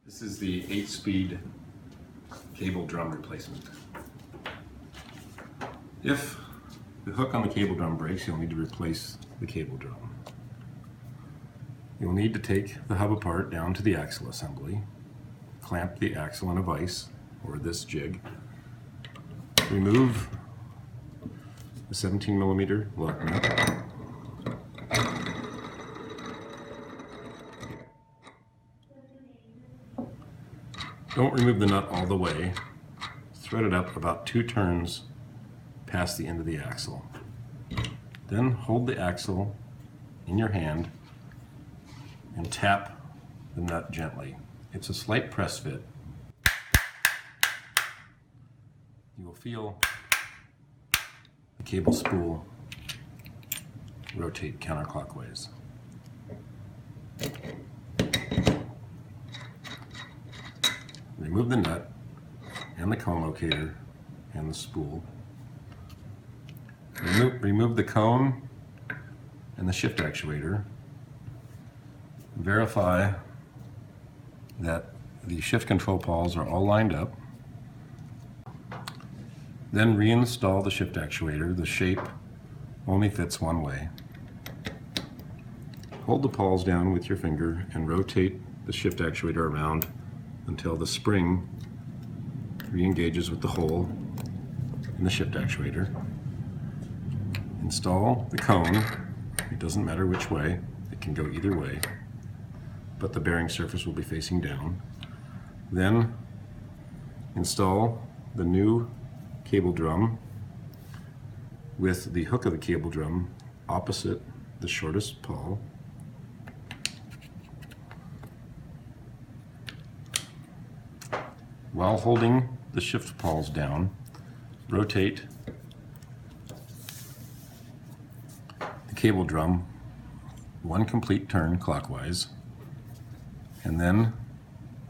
This is the 8-speed cable drum replacement. If the hook on the cable drum breaks, you'll need to replace the cable drum. You'll need to take the hub apart down to the axle assembly, clamp the axle in a vise or this jig, remove the 17mm lock nut, don't remove the nut all the way, thread it up about 2 turns past the end of the axle. Then hold the axle in your hand and tap the nut gently. It's a slight press fit. You will feel the cable spool rotate counterclockwise. Remove the nut and the cone locator and the spool. Remove the cone and the shift actuator. Verify that the shift control pawls are all lined up. Then reinstall the shift actuator. The shape only fits one way. Hold the pawls down with your finger and rotate the shift actuator around until the spring re-engages with the hole in the shift actuator. Install the cone. It doesn't matter which way, it can go either way, but the bearing surface will be facing down. Then install the new cable drum with the hook of the cable drum opposite the shortest pawl. While holding the shift pawls down, rotate the cable drum 1 complete turn clockwise, and then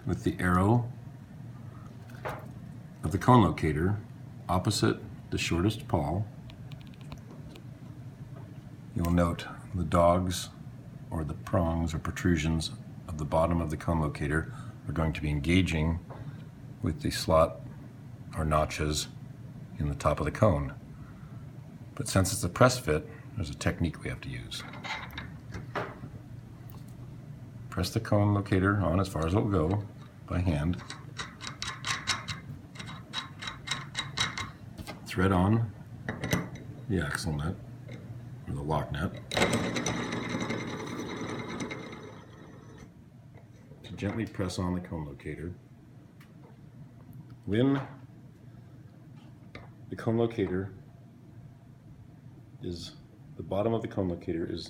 with the arrow of the cone locator opposite the shortest pawl, you'll note the dogs or the prongs or protrusions of the bottom of the cone locator are going to be engaging with the slot or notches in the top of the cone. But since it's a press fit, there's a technique we have to use. Press the cone locator on as far as it'll go by hand. Thread on the axle nut or the lock nut. Gently press on the cone locator. When the cone locator is, the bottom of the cone locator is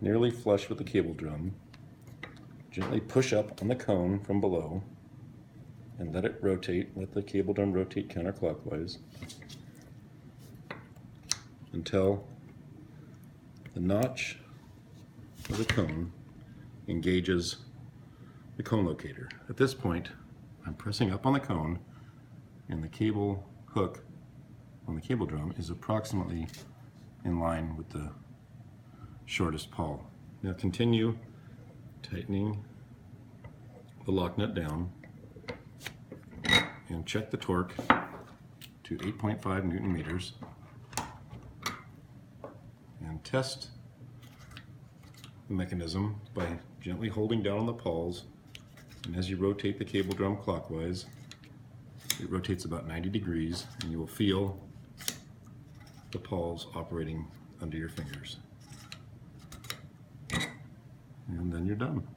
nearly flush with the cable drum, gently push up on the cone from below and let it rotate, let the cable drum rotate counterclockwise until the notch of the cone engages the cone locator. At this point, I'm pressing up on the cone and the cable hook on the cable drum is approximately in line with the shortest pawl. Now continue tightening the lock nut down and check the torque to 8.5 Newton meters and test the mechanism by gently holding down on the pawls, and as you rotate the cable drum clockwise, it rotates about 90 degrees and you will feel the pawls operating under your fingers. And then you're done.